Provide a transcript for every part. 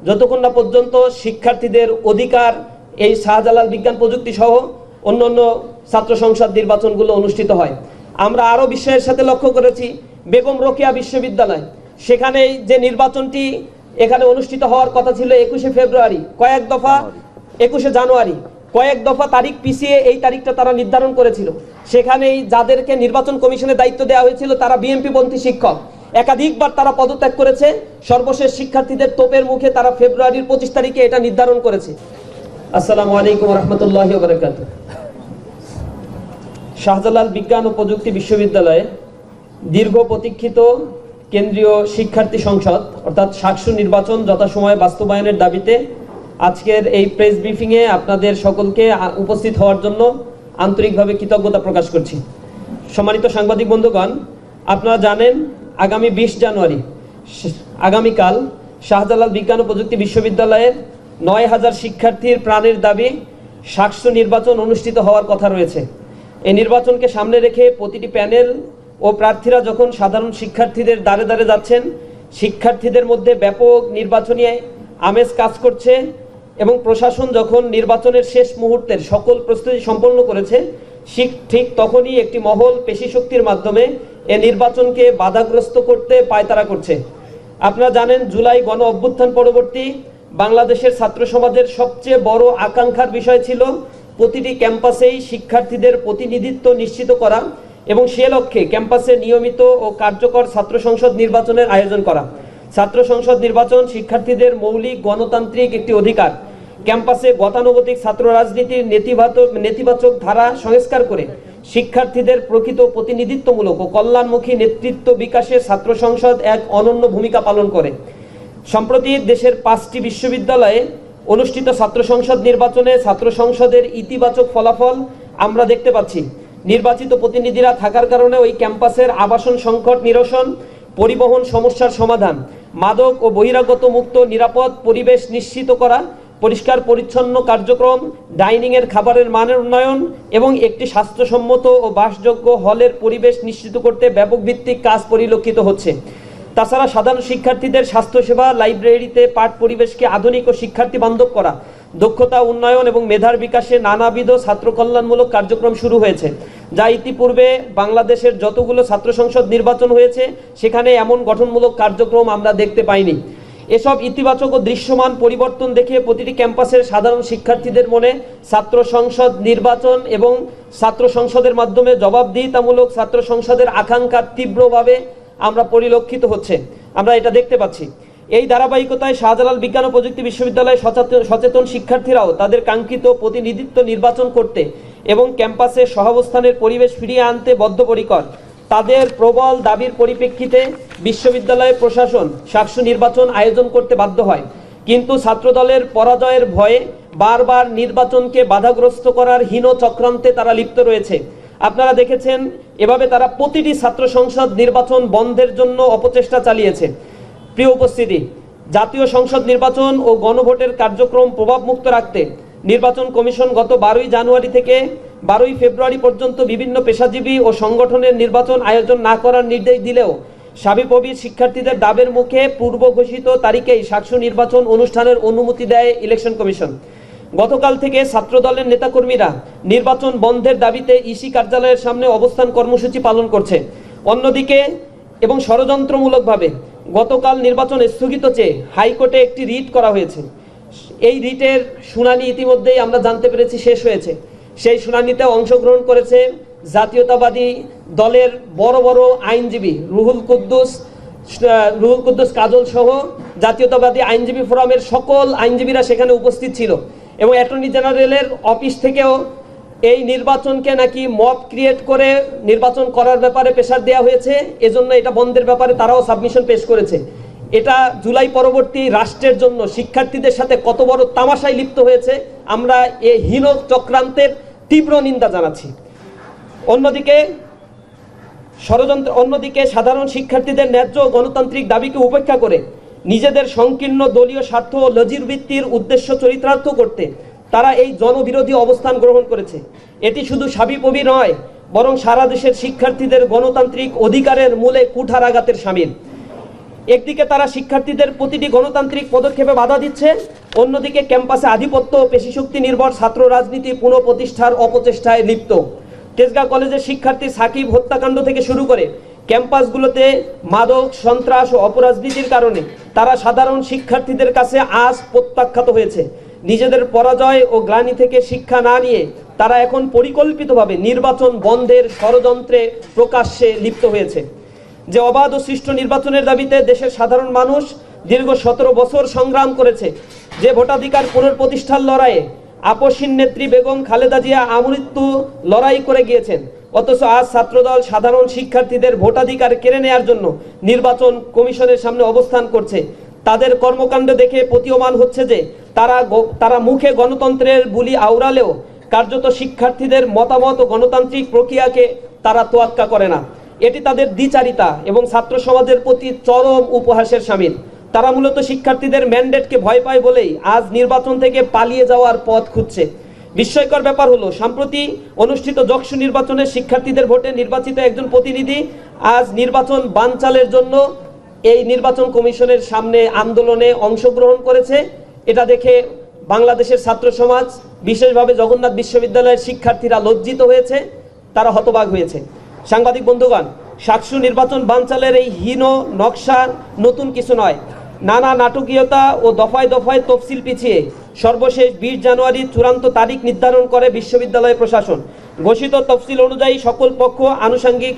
যতক্ষণ না পর্যন্ত শিক্ষার্থীদের অধিকার এই শাহজালাল বিজ্ঞান প্রযুক্তি সহ অন্যান্য ছাত্র সংসদ নির্বাচনগুলো অনুষ্ঠিত হয়। আমরা আরও বিষয়ের সাথে লক্ষ্য করেছি, বেগম রোকেয়া বিশ্ববিদ্যালয়, সেখানেই যে নির্বাচনটি এখানে অনুষ্ঠিত হওয়ার কথা ছিল 21শে ফেব্রুয়ারি, 21শে জানুয়ারি কয়েক দফা তারিখ পিছিয়ে এই তারিখটা তারা নির্ধারণ করেছিল। সেখানেই যাদেরকে নির্বাচন কমিশনের দায়িত্ব দেওয়া হয়েছিল তারা বিএনপিপন্থী শিক্ষক, একাধিকবার তারা পদত্যাগ করেছে। সর্বশেষ শিক্ষার্থীদের তোপের মুখে তারা ফেব্রুয়ারির 25 তারিখে এটা নির্ধারণ করেছে। আসসালামু আলাইকুম ওয়া রাহমাতুল্লাহি ওয়া বারাকাতুহু। শাহজালাল বিজ্ঞান ও প্রযুক্তি বিশ্ববিদ্যালয়ে দীর্ঘ প্রতীক্ষিত কেন্দ্রীয় শিক্ষার্থী সংসদ অর্থাৎ শাকসু নির্বাচন যথাসময়ে বাস্তবায়নের দাবিতে আজকের এই প্রেস ব্রিফিংয়ে আপনাদের সকলকে উপস্থিত হওয়ার জন্য আন্তরিকভাবে কৃতজ্ঞতা প্রকাশ করছি। সম্মানিত সাংবাদিক বন্ধুগণ, আপনারা জানেন আগামী 20 জানুয়ারি আগামীকাল শাহজালাল বিজ্ঞান ও প্রযুক্তি বিশ্ববিদ্যালয়ের 9000 শিক্ষার্থীর প্রাণের দাবি শাকসু নির্বাচন অনুষ্ঠিত হওয়ার কথা রয়েছে। এই নির্বাচনকে সামনে রেখে প্রতিটি প্যানেল ও প্রার্থীরা যখন সাধারণ শিক্ষার্থীদের দ্বারে দ্বারে যাচ্ছেন, শিক্ষার্থীদের মধ্যে ব্যাপক নির্বাচনী আমেজ কাজ করছে এবং প্রশাসন যখন নির্বাচনের শেষ মুহূর্তের সকল প্রস্তুতি সম্পন্ন করেছে, ঠিক তখনই একটি মহল পেশি শক্তির মাধ্যমে এ নির্বাচনকে বাধাগ্রস্ত করতে পায়তারা করছে। আপনারা জানেন জুলাই গণ অভ্যুত্থান পরবর্তী বাংলাদেশের ছাত্র সমাজের সবচেয়ে বড় আকাঙ্ক্ষার বিষয় ছিল প্রতিটি ক্যাম্পাসেই শিক্ষার্থীদের প্রতিনিধিত্ব নিশ্চিত করা এবং সে লক্ষ্যে ক্যাম্পাসে নিয়মিত ও কার্যকর ছাত্র সংসদ নির্বাচনের আয়োজন করা। ছাত্র সংসদ নির্বাচন শিক্ষার্থীদের মৌলিক গণতান্ত্রিক একটি অধিকার। ক্যাম্পাসে গতানুগতিক ছাত্র রাজনীতির নেতিবাচক ধারা সংস্কার করে শিক্ষার্থীদের প্রকৃত প্রতিনিধিত্বমূলক ও কল্যাণমুখী নেতৃত্ব বিকাশে ছাত্র সংসদ এক অনন্য ভূমিকা পালন করে। সম্প্রতি দেশের 5টি বিশ্ববিদ্যালয়ে অনুষ্ঠিত ছাত্র সংসদ নির্বাচনে ছাত্র সংসদের ইতিবাচক ফলাফল আমরা দেখতে পাচ্ছি। নির্বাচিত প্রতিনিধিরা থাকার কারণে ওই ক্যাম্পাসের আবাসন সংকট নিরসন, পরিবহন সমস্যার সমাধান, মাদক ও বহিরাগত মুক্ত নিরাপদ পরিবেশ নিশ্চিত করা, পরিষ্কার পরিচ্ছন্ন কার্যক্রম, ডাইনিংয়ের খাবারের মানের উন্নয়ন এবং একটি স্বাস্থ্যসম্মত ও বাসযোগ্য হলের পরিবেশ নিশ্চিত করতে ব্যাপক ভিত্তিক কাজ পরিলক্ষিত হচ্ছে। তাছাড়া সাধারণ শিক্ষার্থীদের স্বাস্থ্যসেবা, লাইব্রেরিতে পাঠ পরিবেশকে আধুনিক ও শিক্ষার্থী বান্ধব করা, দক্ষতা উন্নয়ন এবং মেধার বিকাশে নানাবিধ ছাত্র কল্যাণমূলক কার্যক্রম শুরু হয়েছে, যা ইতিপূর্বে বাংলাদেশের যতগুলো ছাত্র সংসদ নির্বাচন হয়েছে সেখানে এমন গঠনমূলক কার্যক্রম আমরা দেখতে পাইনি। এসব ইতিবাচক ও দৃশ্যমান পরিবর্তন দেখে প্রতিটি ক্যাম্পাসের সাধারণ শিক্ষার্থীদের মনে ছাত্র সংসদ নির্বাচন এবং ছাত্র সংসদের মাধ্যমে জবাবদিহিতামূলক ছাত্র সংসদের আকাঙ্ক্ষা তীব্রভাবে আমরা পরিলক্ষিত হচ্ছে, আমরা এটা দেখতে পাচ্ছি। এই ধারাবাহিকতায় শাহজালাল বিজ্ঞান ও প্রযুক্তি বিশ্ববিদ্যালয়ে সচেতন শিক্ষার্থীরাও তাদের কাঙ্ক্ষিত প্রতিনিধিত্ব নির্বাচন করতে এবং ক্যাম্পাসে সহাবস্থানের পরিবেশ ফিরিয়ে আনতে বদ্ধপরিকর। তাদের প্রবল দাবির পরিপ্রেক্ষিতে বিশ্ববিদ্যালয় প্রশাসন শাকসু নির্বাচন আয়োজন করতে বাধ্য হয়, কিন্তু ছাত্রদলের পরাজয়ের ভয়ে বারবার নির্বাচনকে বাধাগ্রস্ত করার হীন চক্রান্তে তারা লিপ্ত রয়েছে। আপনারা দেখেছেন এভাবে তারা প্রতিটি ছাত্র সংসদ নির্বাচন বন্ধের জন্য অপচেষ্টা চালিয়েছে। প্রিয় উপস্থিতি, জাতীয় সংসদ নির্বাচন ও গণভোটের কার্যক্রম প্রভাবমুক্ত রাখতে নির্বাচন কমিশন গত 12 জানুয়ারি থেকে 12 ফেব্রুয়ারি পর্যন্ত বিভিন্ন পেশাজীবী ও সংগঠনের নির্বাচন আয়োজন না করার নির্দেশ দিলেও সাবিপ্রবি শিক্ষার্থীদের দাবের মুখে পূর্ব ঘোষিত তারিখেই শাকসু নির্বাচন অনুষ্ঠানের অনুমতি দেয় ইলেকশন কমিশন। গতকাল থেকে ছাত্রদলের নেতাকর্মীরা নির্বাচন বন্ধের দাবিতে ইসি কার্যালয়ের সামনে অবস্থান কর্মসূচি পালন করছে। অন্যদিকে এবং ষড়যন্ত্রমূলকভাবে গতকাল নির্বাচন স্থগিত চেয়ে হাইকোর্টে একটি রিট করা হয়েছে। এই রিটের শুনানি ইতিমধ্যেই আমরা জানতে পেরেছি শেষ হয়েছে। সেই শুনানিতে অংশগ্রহণ করেছে জাতীয়তাবাদী দলের বড় বড় আইনজীবী রুহুল কুদ্দুস কাজল সহ জাতীয়তাবাদী আইনজীবী ফোরামের সকল আইনজীবীরা সেখানে উপস্থিত ছিল এবং অ্যাটর্নি জেনারেলের অফিস থেকেও এই নির্বাচনকে নাকি মব ক্রিয়েট করে নির্বাচন করার ব্যাপারে প্রেসার দেওয়া হয়েছে, এজন্য এটা বন্ধের ব্যাপারে তারাও সাবমিশন পেশ করেছে। এটা জুলাই পরবর্তী রাষ্ট্রের জন্য শিক্ষার্থীদের সাথে কত বড় তামাশায় লিপ্ত হয়েছে আমরা এই হীন চক্রান্তের তীব্র নিন্দা জানাচ্ছি। অন্যদিকে সাধারণ শিক্ষার্থীদের ন্যায্য গণতান্ত্রিক দাবিকে উপেক্ষা করে নিজেদের সংকীর্ণ দলীয় স্বার্থ ও নজিরভিত্তির উদ্দেশ্য চরিতার্থ করতে তারা এই জনবিরোধী অবস্থান গ্রহণ করেছে। এটি শুধু সাবিপ্রবি নয়, বরং সারা দেশের শিক্ষার্থীদের গণতান্ত্রিক অধিকারের মূলে কুঠারাঘাতের শামিল। একদিকে তারা শিক্ষার্থীদের প্রতিটি গণতান্ত্রিক পদক্ষেপে বাধা দিচ্ছে, অন্যদিকে ক্যাম্পাসে আধিপত্য ও পেশিশক্তি নির্ভর ছাত্র রাজনীতি পুনঃপ্রতিষ্ঠার অপচেষ্টায় লিপ্ত। তেজগাঁ কলেজের শিক্ষার্থী সাকিব হত্যাকাণ্ড থেকে শুরু করে ক্যাম্পাসগুলোতে মাদক, সন্ত্রাস ও অপরাজনীতির কারণে তারা সাধারণ শিক্ষার্থীদের কাছে আজ প্রত্যাখ্যাত হয়েছে। নিজেদের পরাজয় ও গ্লানি থেকে শিক্ষা না নিয়ে তারা এখন পরিকল্পিতভাবে নির্বাচন বন্ধের ষড়যন্ত্রে প্রকাশ্যে লিপ্ত হয়েছে। যে অবাধ ও সুষ্ঠু নির্বাচনের দাবিতে দেশের সাধারণ মানুষ দীর্ঘ 17 বছর সংগ্রাম করেছে, যে ভোটাধিকার পুনঃপ্রতিষ্ঠার লড়াইয়ে আপসীন নেত্রী বেগম খালেদা জিয়া আমৃত্যু লড়াই করে গিয়েছেন, অথচ আজ ছাত্রদল সাধারণ শিক্ষার্থীদের ভোটাধিকার কেড়ে নেওয়ার জন্য নির্বাচন কমিশনের সামনে অবস্থান করছে। তাদের কর্মকাণ্ড দেখে প্রতীয়মান হচ্ছে যে তারা মুখে গণতন্ত্রের বুলি আওড়ালেও কার্যত শিক্ষার্থীদের মতামত ও গণতান্ত্রিক প্রক্রিয়াকে তারা তোয়াক্কা করে না। এটি তাদের দ্বিচারিতা এবং ছাত্র সমাজের প্রতি চরম উপহাসের শামিল। তারা মূলত শিক্ষার্থীদের ম্যান্ডেটকে ভয় পায় বলেই আজ নির্বাচন থেকে পালিয়ে যাওয়ার পথ খুঁজছে। বিস্ময়কর ব্যাপার হলো, সম্প্রতি অনুষ্ঠিত যকসু নির্বাচনে শিক্ষার্থীদের ভোটে নির্বাচিত একজন প্রতিনিধি আজ নির্বাচন বানচালের জন্য এই নির্বাচন কমিশনের সামনে আন্দোলনে অংশগ্রহণ করেছে। এটা দেখে বাংলাদেশের ছাত্র সমাজ, বিশেষভাবে জগন্নাথ বিশ্ববিদ্যালয়ের শিক্ষার্থীরা লজ্জিত হয়েছে, তারা হতবাক হয়েছে। সাংবাদিক বন্ধুগণ, সাকসু নির্বাচন বানচালের এই হীন নকশা নতুন কিছু নয়। নানা নাটকীয়তা ও দফায় দফায় তফসিল পিছিয়ে সর্বশেষ 20 জানুয়ারি চূড়ান্ত তারিখ নির্ধারণ করে বিশ্ববিদ্যালয় প্রশাসন। ঘোষিত তফসিল অনুযায়ী সকল পক্ষ আনুষঙ্গিক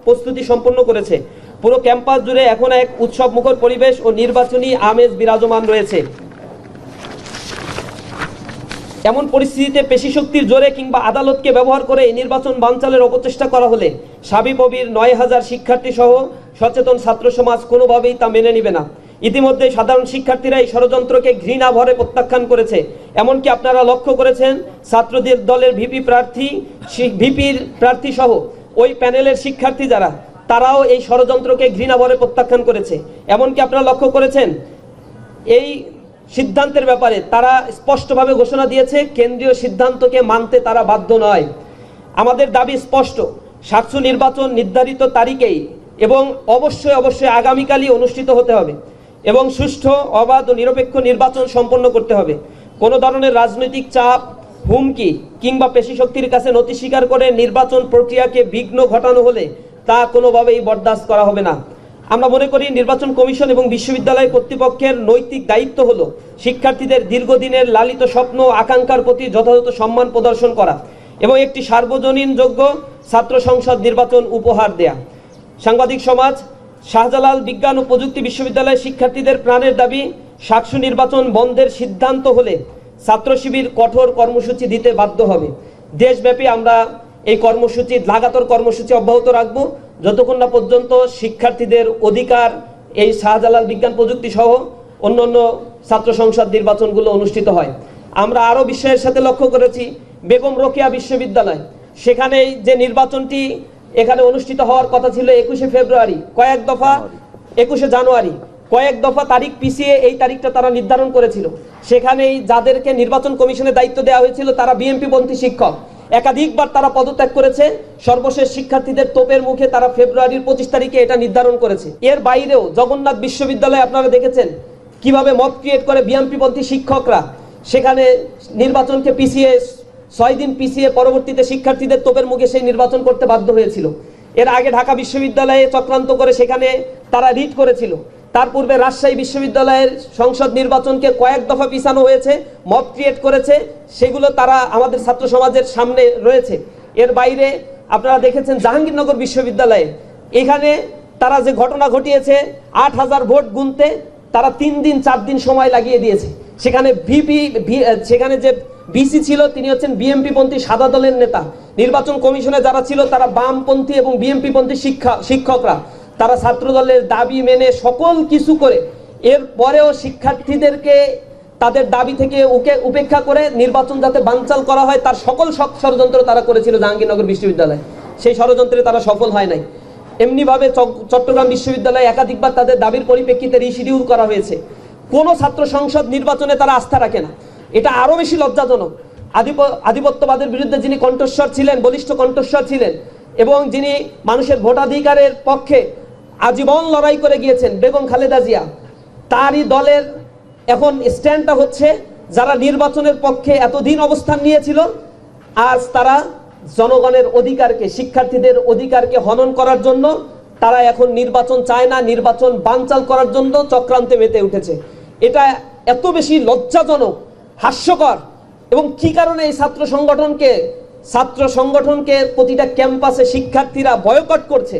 প্রস্তুতি সম্পন্ন করেছে। পুরো ক্যাম্পাস জুড়ে এখন এক উৎসবমুখর পরিবেশ ও নির্বাচনী আমেজ বিরাজমান রয়েছে। এমন পরিস্থিতিতে পেশিশক্তির জোরে কিংবা আদালতকে ব্যবহার করে এই নির্বাচন বানচালের অপচেষ্টা করা হলে সাবিপ্রবির 9000 শিক্ষার্থী সহ সচেতন ছাত্র সমাজ কোনোভাবেই তা মেনে নেবে না। ইতিমধ্যে সাধারণ শিক্ষার্থীরা এই ষড়যন্ত্রকে ঘৃণা ভরে প্রত্যাখ্যান করেছে। এমনকি আপনারা লক্ষ্য করেছেন ছাত্রদের দলের ভিপির প্রার্থী সহ ওই প্যানেলের শিক্ষার্থী যারা, তারাও এই ষড়যন্ত্রকে ঘৃণা ভরে প্রত্যাখ্যান করেছে। এমনকি আপনারা লক্ষ্য করেছেন এই সিদ্ধান্তের ব্যাপারে তারা স্পষ্টভাবে ঘোষণা দিয়েছে কেন্দ্রীয় সিদ্ধান্তকে মানতে তারা বাধ্য নয়। আমাদের দাবি স্পষ্ট, সাকসু নির্বাচন নির্ধারিত তারিখেই এবং অবশ্যই আগামীকালই অনুষ্ঠিত হতে হবে এবং সুষ্ঠু, অবাধ ও নিরপেক্ষ নির্বাচন সম্পন্ন করতে হবে। কোনো ধরনের রাজনৈতিক চাপ, হুমকি কিংবা পেশিশক্তির কাছে নতি স্বীকার করে নির্বাচন প্রক্রিয়াকে বিঘ্ন ঘটানো হলে তা কোনোভাবেই বরদাস্ত করা হবে না। আমরা মনে করি নির্বাচন কমিশন এবং বিশ্ববিদ্যালয় কর্তৃপক্ষের নৈতিক দায়িত্ব হলো শিক্ষার্থীদের দীর্ঘদিনের লালিত স্বপ্ন ও আকাঙ্ক্ষার প্রতি যথাযথ সম্মান প্রদর্শন করা এবং একটি সার্বজনীনযোগ্য ছাত্র সংসদ নির্বাচন উপহার দেয়া। সাংবাদিক সমাজ, শাহজালাল বিজ্ঞান ও প্রযুক্তি বিশ্ববিদ্যালয়ের শিক্ষার্থীদের প্রাণের দাবি সাকসু নির্বাচন বন্ধের সিদ্ধান্ত হলে ছাত্র শিবির কঠোর কর্মসূচি দিতে বাধ্য হবে। দেশব্যাপী আমরা এই কর্মসূচি, লাগাতার কর্মসূচি অব্যাহত রাখব যতক্ষণ না পর্যন্ত শিক্ষার্থীদের অধিকার এই শাহজালাল বিজ্ঞান প্রযুক্তি সহ অন্যান্য ছাত্র সংসদ নির্বাচনগুলো অনুষ্ঠিত হয়। আমরা আরও বিস্ময়ের সাথে লক্ষ্য করেছি বেগম রোকেয়া বিশ্ববিদ্যালয়, সেখানে যে নির্বাচনটি এখানে অনুষ্ঠিত হওয়ার কথা ছিল 21শে ফেব্রুয়ারি, 21শে জানুয়ারি, কয়েক দফা তারিখ পিছিয়ে এই তারিখটা তারা নির্ধারণ করেছিল। সেখানেই যাদেরকে নির্বাচন কমিশনের দায়িত্ব দেওয়া হয়েছিল তারা বিএনপিপন্থী শিক্ষক, একাধিকবার তারা পদত্যাগ করেছে। সর্বশেষ শিক্ষার্থীদের তোপের মুখে তারা ফেব্রুয়ারির 25 তারিখে এটা নির্ধারণ করেছে। এর বাইরেও জগন্নাথ বিশ্ববিদ্যালয়ে আপনারা দেখেছেন কিভাবে মব ক্রিয়েট করে বিএনপিপন্থী শিক্ষকরা সেখানে নির্বাচনকে পিছিয়ে 6 দিন পিছিয়ে পরবর্তীতে শিক্ষার্থীদের তোপের মুখে সেই নির্বাচন করতে বাধ্য হয়েছিল। এর আগে ঢাকা বিশ্ববিদ্যালয়ে চক্রান্ত করে সেখানে তারা রিট করেছিল। তার পূর্বে রাজশাহী বিশ্ববিদ্যালয়ের সংসদ নির্বাচনকে কয়েক দফা পিছানো হয়েছে, মব ক্রিয়েট করেছে, সেগুলো তারা আমাদের ছাত্র সমাজের সামনে রয়েছে। এর বাইরে আপনারা দেখেছেন জাহাঙ্গীরনগর বিশ্ববিদ্যালয়ে এখানে তারা যে ঘটনা ঘটিয়েছে 8000 ভোট গুনতে তারা 3 দিন 4 দিন সময় লাগিয়ে দিয়েছে। সেখানে যে বিসি ছিল তিনি হচ্ছেন বিএমপিপন্থী সাদা দলের নেতা। নির্বাচন কমিশনে যারা ছিল তারা বামপন্থী এবং বিএমপিপন্থী শিক্ষকরা। তারা ছাত্র দলের দাবি মেনে সকল কিছু করে এর পরেও শিক্ষার্থীদেরকে তাদের দাবি থেকে উপেক্ষা করে নির্বাচন যাতে বানচাল করা হয় তার সকল ষড়যন্ত্র তারা করেছিল জাহাঙ্গীরনগর বিশ্ববিদ্যালয়। সেই ষড়যন্ত্রে তারা সফল হয় নাই। এমনিভাবে চট্টগ্রাম বিশ্ববিদ্যালয়ে একাধিকবার তাদের দাবির পরিপ্রেক্ষিতে রিশিডিউল করা হয়েছে। কোনো ছাত্র সংসদ নির্বাচনে তারা আস্থা রাখে না। এটা আরও বেশি লজ্জাজনক। আধিপত্যবাদের বিরুদ্ধে যিনি কণ্ঠস্বর ছিলেন, বলিষ্ঠ কণ্ঠস্বর ছিলেন এবং যিনি মানুষের ভোটাধিকারের পক্ষে আজীবন লড়াই করে গিয়েছেন বেগম খালেদা জিয়া, তারই দলের এখন স্ট্যান্ডটা হচ্ছে যারা নির্বাচনের পক্ষে এতদিন অবস্থান নিয়েছিল, আজ তারা জনগণের অধিকারকে, শিক্ষার্থীদের অধিকারকে হনন করার জন্য তারা এখন নির্বাচন চায় না, নির্বাচন বানচাল করার জন্য চক্রান্তে মেতে উঠেছে। এটা এত বেশি লজ্জাজনক, হাস্যকর। এবং কি কারণে এই ছাত্র সংগঠনকে প্রতিটা ক্যাম্পাসে শিক্ষার্থীরা বয়কট করছে,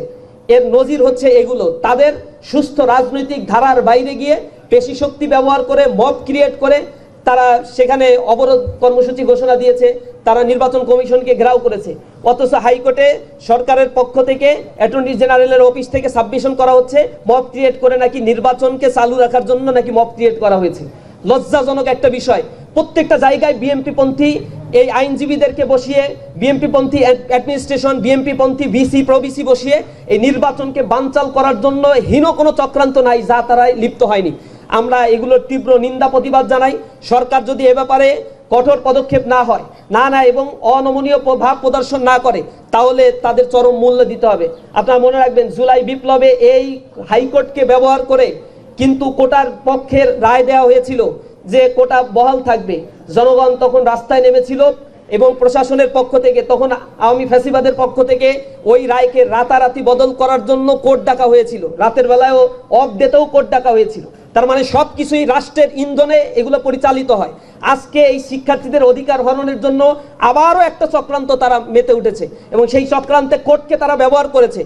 এর নজির হচ্ছে এগুলো। তাদের সুস্থ রাজনৈতিক ধারার বাইরে গিয়ে পেশি শক্তি ব্যবহার করে, মব ক্রিয়েট করে তারা সেখানে অবরোধ কর্মসূচি ঘোষণা দিয়েছে, তারা নির্বাচন কমিশনকে ঘেরাও করেছে। অথচ হাইকোর্টে সরকারের পক্ষ থেকে অ্যাটর্নি জেনারেলের অফিস থেকে সাবমিশন করা হচ্ছে মব ক্রিয়েট করে নাকি নির্বাচনকে চালু রাখার জন্য নাকি মব ক্রিয়েট করা হয়েছে। লজ্জাজনক একটা বিষয়। প্রত্যেকটা জায়গায় বিএমপি পন্থী এই আইনজীবীদেরকে বসিয়ে, বিএমপি পন্থী অ্যাডমিনিস্ট্রেশন, বিএমপি পন্থী ভিসি প্রভিসি বসিয়ে এই নির্বাচনকে বানচাল করার জন্য হীন কোনো চক্রান্ত নাই যা তারা লিপ্ত হয়নি। আমরা এগুলোর তীব্র নিন্দা প্রতিবাদ জানাই। সরকার যদি এ ব্যাপারে কঠোর পদক্ষেপ না হয়, না এবং অনমনীয় ভাব প্রদর্শন না করে, তাহলে তাদের চরম মূল্য দিতে হবে। আপনারা মনে রাখবেন, জুলাই বিপ্লবে এই হাইকোর্টকে ব্যবহার করে কিন্তু কোটার পক্ষের রায় দেওয়া হয়েছিল যে কোটা বহাল থাকবে। জনগণ তখন রাস্তায় নেমেছিল এবং প্রশাসনের পক্ষ থেকে, তখন আওয়ামী ফ্যাসিবাদের পক্ষ থেকে ওই রায়কে রাতারাতি বদল করার জন্য কোর্ট ডাকা হয়েছিল। রাতের বেলায়ও অফ ডেতেও কোর্ট ডাকা হয়েছিল। তার মানে সবকিছুই রাষ্ট্রের ইন্ধনে এগুলো পরিচালিত হয়। আজকে এই শিক্ষার্থীদের অধিকার হরণের জন্য আবারও একটা চক্রান্ত তারা মেতে উঠেছে এবং সেই চক্রান্তে কোর্টকে তারা ব্যবহার করেছে।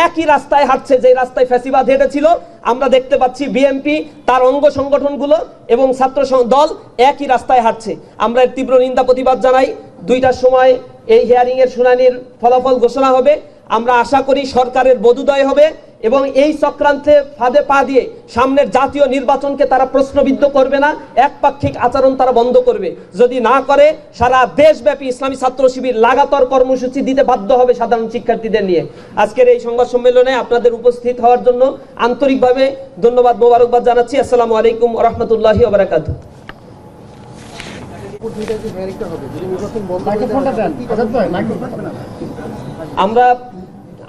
একই রাস্তায় হাঁটছে যে রাস্তায় ফ্যাসিবাদ হেঁটেছিল। আমরা দেখতে পাচ্ছি বিএনপি, তার অঙ্গ সংগঠনগুলো এবং ছাত্র দল একই রাস্তায় হাঁটছে। আমরা এর তীব্র নিন্দা প্রতিবাদ জানাই। 2টার সময় এই হিয়ারিং এর শুনানির ফলাফল ঘোষণা হবে। আমরা আশা করি সরকারের বোধোদয় হবে এবং এই চক্রান্তে ফাঁদে পা দিয়ে সামনের জাতীয় নির্বাচনকে তারা প্রশ্নবিদ্ধ করবে না, একপাক্ষিক আচরণ তারা বন্ধ করবে। যদি না করে, সারা দেশব্যাপী ইসলামী ছাত্র শিবির লাগাতার কর্মসূচি দিতে বাধ্য হবে সাধারণ শিক্ষার্থীদের নিয়ে। আজকের এই সংবাদ সম্মেলনে আপনাদের উপস্থিত হওয়ার জন্য আন্তরিকভাবে ধন্যবাদ, মোবারকবাদ জানাচ্ছি। আসসালামু আলাইকুম ওয়া রাহমাতুল্লাহি ওয়া বারাকাতুহু।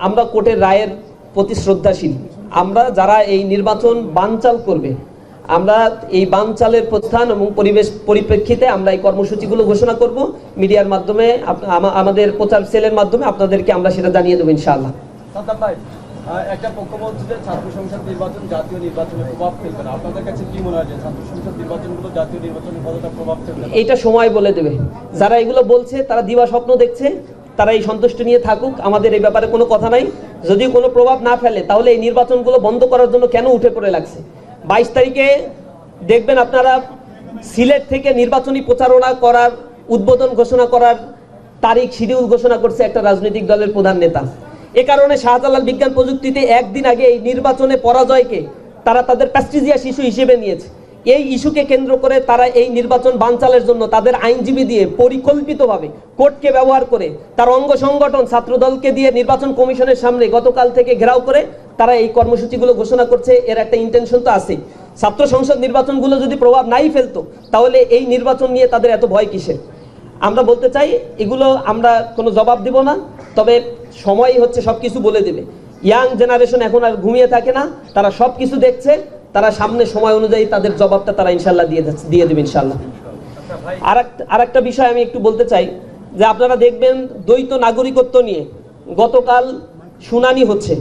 আমরা কোর্টের রায়ের প্রতি শ্রদ্ধাশীল। আমরা যারা এই নির্বাচন বানচাল করবে, আমরা এই বানচালের প্রস্থান এবং পরিপ্রেক্ষিতে আমরা এই কর্মসূচিগুলো ঘোষণা করব। মিডিয়ার মাধ্যমে, আমাদের প্রচার সেলের মাধ্যমে আপনাদেরকে আমরা সেটা জানিয়ে দেবো ইনশাআল্লাহ। একটা পক্ষ বলছে যে ছাত্র সংসদ নির্বাচন জাতীয় নির্বাচনে প্রভাব ফেলবে না। আপনাদের কাছে কি মনে হয় যে ছাত্র সংসদ নির্বাচনগুলো জাতীয় নির্বাচনে কতটা প্রভাব ফেলবে? এটা সময় বলে দেবে। যারা এগুলো বলছে তারা দিবা স্বপ্ন দেখছে, তারা এই সন্তুষ্ট নিয়ে থাকুক। আমাদের এই ব্যাপারে কোনো কথা নাই। যদি কোনো প্রভাব না ফেলে তাহলে এই নির্বাচনগুলো বন্ধ করার জন্য কেন উঠে পড়ে লাগছে? 22 তারিখে দেখবেন আপনারা সিলেট থেকে নির্বাচনী প্রচারণা করার, উদ্বোধন ঘোষণা করার তারিখ, শিডিউল ঘোষণা করছে একটা রাজনৈতিক দলের প্রধান নেতা। এ কারণে শাহজালাল বিজ্ঞান প্রযুক্তিতে একদিন আগে এই নির্বাচনে পরাজয়কে তারা তাদের প্রেস্টিজিয়াস ইস্যু হিসেবে নিয়েছে। এই ইস্যুকে কেন্দ্র করে তারা এই নির্বাচন বানচালের জন্য তাদের আইনজীবী দিয়ে পরিকল্পিতভাবে কোর্টকে ব্যবহার করে, তার অঙ্গ সংগঠন ছাত্রদলকে দিয়ে নির্বাচন কমিশনের সামনে গতকাল থেকে ঘেরাও করে তারা এই কর্মসূচিগুলো ঘোষণা করছে। এর একটা ইন্টেনশন তো আছেই। ছাত্র সংসদ নির্বাচনগুলো যদি প্রভাব নাই ফেলতো তাহলে এই নির্বাচন নিয়ে তাদের এত ভয় কিসের? আমরা বলতে চাই, এগুলো আমরা কোনো জবাব দিব না, তবে সময় হচ্ছে সবকিছু বলে দেবে। ইয়াং জেনারেশন এখন আর ঘুমিয়ে থাকে না, তারা সবকিছু দেখছে। তারা সামনে সময় অনুযায়ী তাদের জবাবটা তারা ইনশাল্লাহ দিয়ে দেবে ইনশাল্লাহ। আর একটা বিষয় আমি একটু বলতে চাই যে আপনারা দেখবেন দ্বৈত নাগরিকত্ব নিয়ে গতকাল শুনানি হচ্ছে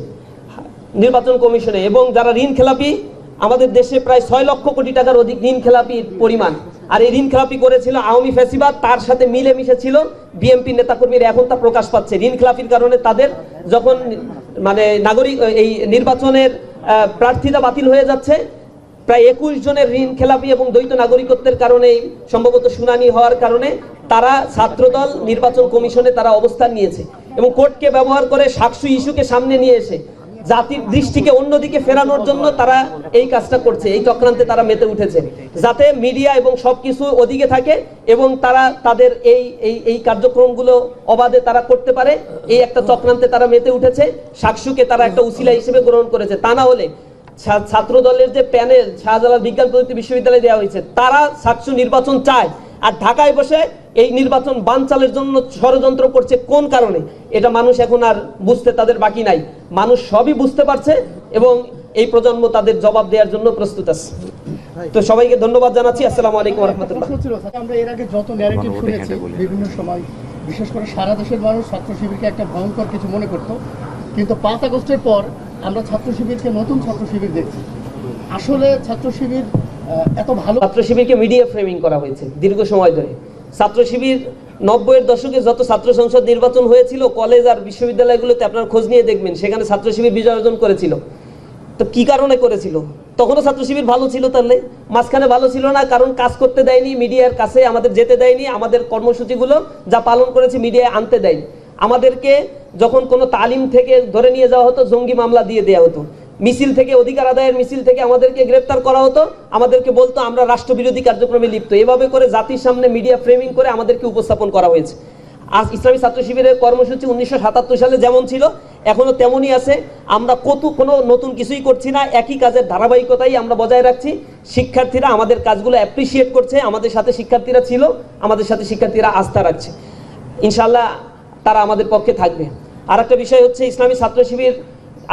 নির্বাচন কমিশনে, এবং যারা ঋণ খেলাপি, আমাদের দেশে প্রায় 6 লক্ষ কোটি টাকার অধিক ঋণ খেলাপির পরিমাণ। আর এই ঋণ খেলাপি করেছিল আওয়ামী ফ্যাসিবাদ, তার সাথে মিলেমিশে ছিল বিএনপি নেতাকর্মীরা। এখন তা প্রকাশ পাচ্ছে। ঋণ খেলাপির কারণে তাদের যখন এই নির্বাচনের প্রার্থীতা বাতিল হয়ে যাচ্ছে, প্রায় 21 জনের ঋণ খেলাপি এবং দ্বৈত নাগরিকত্বের কারণে সম্ভবত শুনানি হওয়ার কারণে তারা ছাত্রদল নির্বাচন কমিশনে তারা অবস্থান নিয়েছে এবং কোর্টকে ব্যবহার করে সাকসু ইস্যুকে সামনে নিয়ে এসে জাতির দৃষ্টিকে অন্যদিকে ফেরানোর জন্য তারা এই কাজটা করছে। এই চক্রান্তে তারা মেতে উঠেছে যাতে মিডিয়া এবং সবকিছু ওদিকে থাকে এবং তারা তাদের এই কার্যক্রমগুলো অবাধে তারা করতে পারে। এই একটা চক্রান্তে তারা মেতে উঠেছে। সাকসুকে তারা একটা উসিলা হিসেবে গ্রহণ করেছে। তা না হলে ছাত্র দলের যে প্যানেল শাহজালাল বিজ্ঞান প্রযুক্তি বিশ্ববিদ্যালয়ে দেওয়া হয়েছে, তারা সাকসু নির্বাচন চায়, আর ঢাকায় বসে এই নির্বাচন বানচালের জন্য ষড়যন্ত্র করছে কোন কারণে, এটা মানুষ এখন আর বুঝতে তাদের বাকি নাই। মানুষ সবই বুঝতে পারছে। এবং এই প্রজন্ম তাদের জবাব দেওয়ার জন্য প্রস্তুত আছে। তো সবাইকে ধন্যবাদ জানাচ্ছি। আসসালামু আলাইকুম ওয়া রাহমাতুল্লাহ। প্রশ্ন ছিল, আমরা এর আগে যত ন্যারেটিভ শুনেছি বিভিন্ন সময়, বিশেষ করে সারা দেশের মানুষ ছাত্র শিবিরকে একটা ভয়ঙ্কর কিছু মনে করত, কিন্তু 5 আগস্টের পর আমরা ছাত্র শিবিরকে নতুন ছাত্র শিবির দেখছি। আসলে ছাত্র শিবির এত ভালো, ছাত্র শিবিরকে মিডিয়া ফ্রেমিং করা হয়েছে দীর্ঘ সময় ধরে। ছাত্র শিবির 90-এর দশকে যত ছাত্র সংসদ নির্বাচন হয়েছিল কলেজ আর বিশ্ববিদ্যালয়গুলোতে, আপনারা খোঁজ নিয়ে দেখবেন, সেখানে ছাত্র শিবির বিজয় অর্জন করেছিল। তো কি কারণে করেছিল? তখনও ছাত্র শিবির ভালো ছিল, তাহলে মাঝখানে ভালো ছিল না, কারণ কাজ করতে দেয়নি, মিডিয়ার কাছে আমাদের যেতে দেয়নি, আমাদের কর্মসূচিগুলো যা পালন করেছি মিডিয়ায় আনতে দেয়নি। আমাদেরকে যখন কোনো তালিম থেকে ধরে নিয়ে যাওয়া হতো, জঙ্গি মামলা দিয়ে দেওয়া হতো, মিছিল থেকে, অধিকার আদায়ের মিছিল থেকে আমাদেরকে গ্রেপ্তার করা হতো, আমাদেরকে বলতো আমরা রাষ্ট্রবিরোধী কার্যক্রমে লিপ্ত। এভাবে করে জাতির সামনে মিডিয়া ফ্রেমিং করে আমাদেরকে উপস্থাপন করা হয়েছে। আজ ইসলামী ছাত্র শিবিরের কর্মসূচি 1977 সালে যেমন ছিল এখনো তেমনই আছে। আমরা কোনো নতুন কিছুই করছি না, একই কাজের ধারাবাহিকতাই আমরা বজায় রাখছি। শিক্ষার্থীরা আমাদের কাজগুলো অ্যাপ্রিসিয়েট করছে, আমাদের সাথে শিক্ষার্থীরা ছিল, আমাদের সাথে শিক্ষার্থীরা আস্থা রাখছে। ইনশাআল্লাহ তারা আমাদের পক্ষে থাকবে। আর একটা বিষয় হচ্ছে, ইসলামী ছাত্র শিবির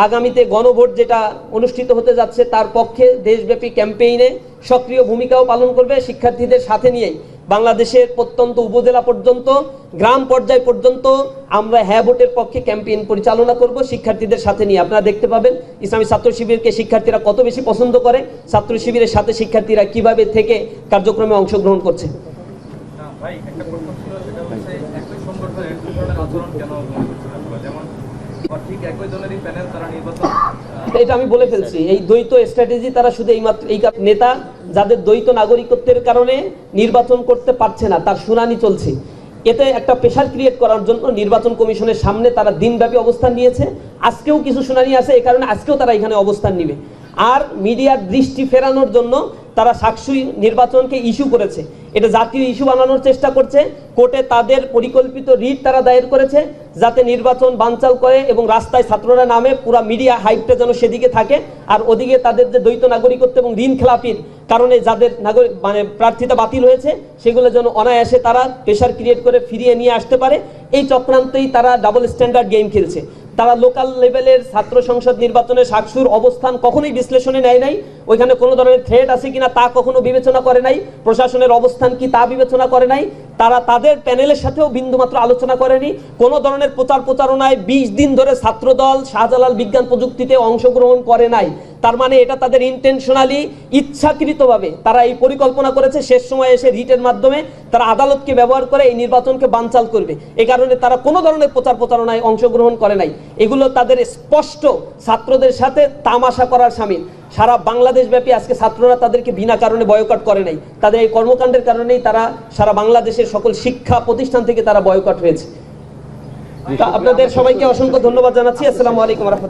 আগামীতে গণভোট যেটা অনুষ্ঠিত হতে যাচ্ছে তার পক্ষে দেশব্যাপী ক্যাম্পেইনে সক্রিয় ভূমিকাও পালন করবে। শিক্ষার্থীদের সাথে নিয়েই বাংলাদেশের প্রত্যন্ত উপজেলা পর্যন্ত, গ্রাম পর্যায় পর্যন্ত আমরা হ্যাঁ ভোটের পক্ষে ক্যাম্পেইন পরিচালনা করব শিক্ষার্থীদের সাথে নিয়ে। আপনারা দেখতে পাবেন ইসলামী ছাত্র শিবিরকে শিক্ষার্থীরা কত বেশি পছন্দ করে, ছাত্র শিবিরের সাথে শিক্ষার্থীরা কিভাবে থেকে কার্যক্রমে অংশগ্রহণ করছে। ভাই একটা প্রশ্ন ছিল, সেটা হচ্ছে একই সংগঠনের দুই ধরনের আচরণ কেন যেমন ঠিক একই দলেরই প্যানেল তারা নির্বাচন, এটা আমি বলে ফেলছি। এই দ্বৈত স্ট্র্যাটেজি তারা শুধু এইমাত্র এই নেতা যাদের দ্বৈত নাগরিকত্বের কারণে নির্বাচন করতে পারছে না, তার শুনানি চলছে, এতে একটা প্রেশার ক্রিয়েট করার জন্য নির্বাচন কমিশনের সামনে তারা দিনব্যাপী অবস্থান নিয়েছে। আজকেও কিছু শুনানি আছে, এই কারণে আজকেও তারা এখানে অবস্থান নেবে। আর মিডিয়ার দৃষ্টি ফেরানোর জন্য তারা সাকসুই নির্বাচনকে ইস্যু করেছে, এটা জাতীয় ইস্যু বানানোর চেষ্টা করছে। কোর্টে তাদের পরিকল্পিত রিট তারা দায়ের করেছে যাতে নির্বাচন বানচাল করে এবং রাস্তায় ছাত্ররা নামে, পুরো মিডিয়া হাইপটা যেন সেদিকে থাকে। আর ওদিকে তাদের যে দ্বৈত নাগরিকত্ব এবং ঋণ খেলাপির কারণে যাদের প্রার্থিতা বাতিল হয়েছে সেগুলো যেন অনায়াসে তারা প্রেশার ক্রিয়েট করে ফিরিয়ে নিয়ে আসতে পারে। এই চক্রান্তেই তারা ডাবল স্ট্যান্ডার্ড গেম খেলছে। তারা লোকাল লেভেলের ছাত্র সংসদ নির্বাচনে সাকসুর অবস্থান কখনোই বিশ্লেষণে নেয় নাই, ওইখানে কোনো ধরনের থ্রেট আছে কিনা তা কখনো বিবেচনা করে নাই, প্রশাসনের অবস্থান কি তা বিবেচনা করে নাই, তারা তাদের প্যানেলের সাথেও বিন্দুমাত্র আলোচনা করেনি। কোনো ধরনের প্রচারণায় 20 দিন ধরে ছাত্রদল শাহজালাল বিজ্ঞান প্রযুক্তিতে অংশগ্রহণ করে নাই। তার মানে এটা তাদের ইন্টেনশনালি, ইচ্ছাকৃতভাবে তারা এই পরিকল্পনা করেছে শেষ সময় এসে রিটের মাধ্যমে তারা আদালতকে ব্যবহার করে এই নির্বাচনকে বানচাল করবে। এই কারণে তারা কোনো ধরনের প্রচারণায় অংশগ্রহণ করে নাই। এগুলো তাদের স্পষ্ট ছাত্রদের সাথে তামাশা করার শামিল। সারা বাংলাদেশ ব্যাপী আজকে ছাত্ররা তাদেরকে বিনা কারণে বয়কট করে নাই, তাদের এই কর্মকাণ্ডের কারণেই তারা সারা বাংলাদেশের সকল শিক্ষা প্রতিষ্ঠান থেকে তারা বয়কট হয়েছে। আপনাদের সবাইকে অসংখ্য ধন্যবাদ জানাচ্ছি। আসসালামু আলাইকুম ওয়া রাহমাতুল্লাহ।